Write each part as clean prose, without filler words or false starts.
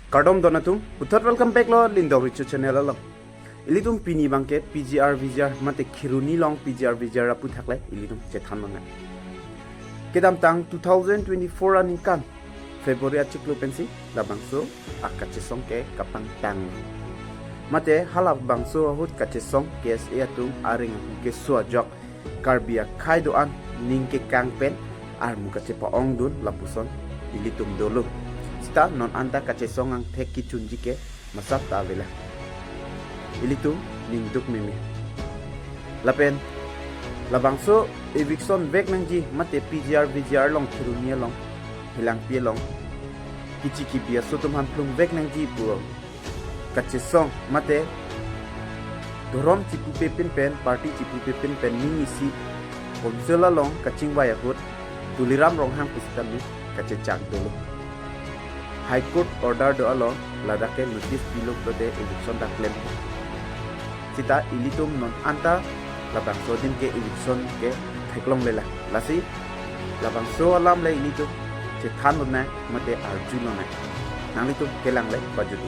Kardom donatum, putar welcome back lo Lindo Richu channel lo. Ilitum pini bangke PGR VGR mate khiruni long PGR VGR apu thakle ilitum chethan lo na. Kedam tang 2024 aning kan February achiklo pensi labangso akachesong ke kapang tang. Mate halap bangso ahut kachesong KSA atum aring ke suajok karbia khaidoan ningke kangpen ar mukache paong dun lapuson ilitum dolo. Sta non anta kachesong ang theki chunji ke masak ta vela. Ilitum ningduk mimi. Lapen labangso eviction vek nangji mate PGR VGR long khirunia long hilang pie long kichiki bia sotum hamplung vek nangji puro kachesong mate dorom chipu pepin pen party chipu pepin pen ningi si konsela long kaching baya hut tuliram rong hang pustami kachechak dulu. High Court order do alo ladake notice pilok prode eviction da claim. Sita ilitum non anta labang so din ke eviction ke theklong lela. Lasi labang so alam le ilitum che than na mate arjuno na. Nang litum kelang le bajudu.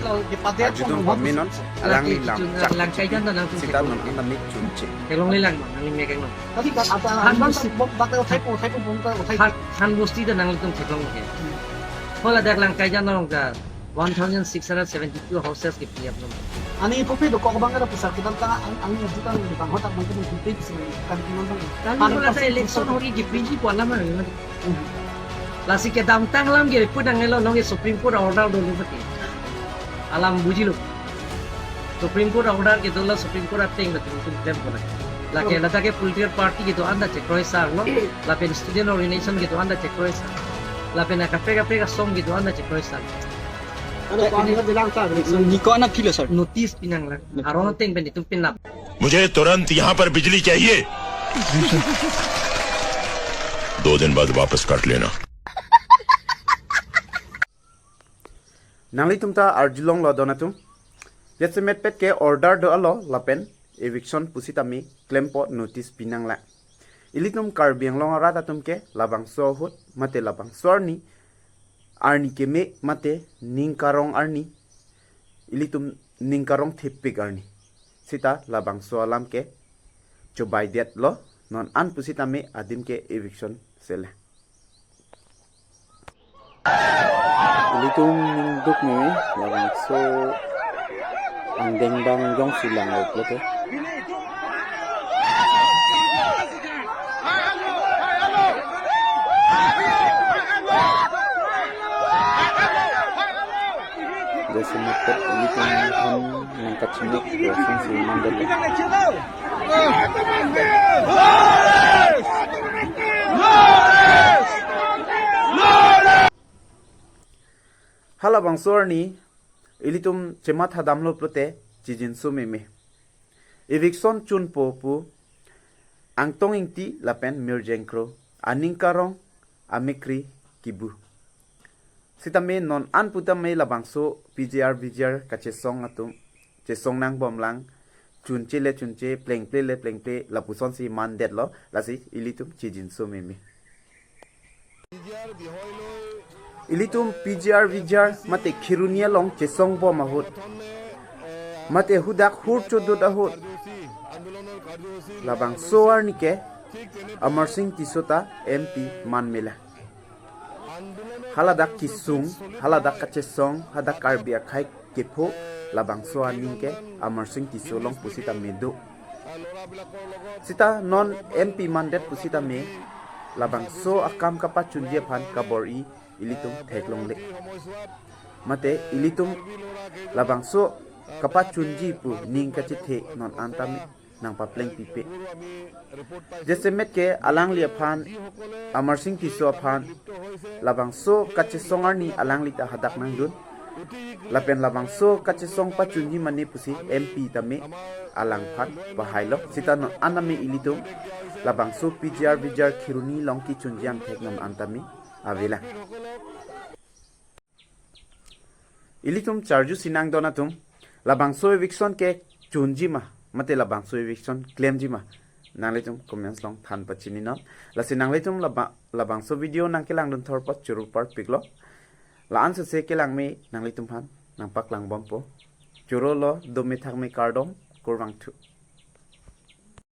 Arjuno paminon alang li lam. Lang kay jan na Sita non anta mi chunche. Kelong nilang man ang imekeng no. Tadi kan apa typo Han gusti da nang itong teklong ke. Hola dak lang kay jan nong ka 1672 houses ke piap no. ani popi do ko bang ada pusat kita tanga ang juta di bang hotak bang kita di sini kan tinon bang Kali mula sa election hori di PG po alam man. Lasi ke damtang lam ge pud ang elo nong Supreme Court order do lupati. Alam buji lo. Supreme Court order ke dola Supreme Court ateng da tuntun claim ko na. Laki lata ke political party gitu anda cek kroisa no. Lapen student organization gitu anda cek kroisa. Lapen kape ka song gitu anda cek kroisa. ada ko ang bilang sa निको आना फिलो sir Notice pinang lang. Aron teng ben itong pinap. मुझे तुरंत यहाँ पर बिजली चाहिए 2 दिन बाद वापस काट लेना Nang litum ta arjulong lo donatum. Yatsemet pet ke order do alo lapen eviction pusitami claim po notice pinang la. Ilitum karbiang long rata tum ke labang so hut mate labang sorni arni ke me mate ningkarong arni ilitum ningkarong thipik arni sita labang so alam ke cobai det lo non an pusitami adim ke eviction sele. Ilitum ningduk me labang so ang dengbang jong silang lote. Jasa mepet ilitum ham nangkat sinik langsung si mandal. Hala bang sorni ilitum cemat hadamlo prote jijin sumeme. Eviction chun popu angtong ingti lapen mirjengkro aningkarong amikri kibu. Sitame non an putame labangso PGR VGR kachesong atum chesong nang bomlang chunche pleng ple lapuson si mandet lo lasi ilitum jijin sumeme. Ilitum PGR VGR mate khirunia long chesong bo mahut mate hudak hur chodot ahut labang soar nike Amar Singh Tisota MP manmela haladak kisung haladak kachesong hadak karbia khai kepo labang soar nike Amar Singh Tisolong pusita medo sita non MP mandet pusita me labang so akam kapat chunje phan kabori ilitum theklong le mate ilitum labang so kapat chunji pu ning kachi the non antami nang papleng pipe jesemet ke alang lia phan Amar Singh Tiso phan labang so kachi songar ni alang lita hadak nang dun lapen labang so kachi song pa chunji mani pusi MP tame alang phan bahailo sita non anami ilitum labang so PGR VGR khiruni longki chunjiang theknom antami avela ilitum charju sinang donatum labang so eviction ke chunji ma mate labang so eviction claim ji ma nangletum comments long than pachini no lasi nangletum labang so video nangkelang don thor pat churu par piklo laan se se ke lang me nang litum phan nang pak lang bom po churo lo do me thak me kardom kurwang thu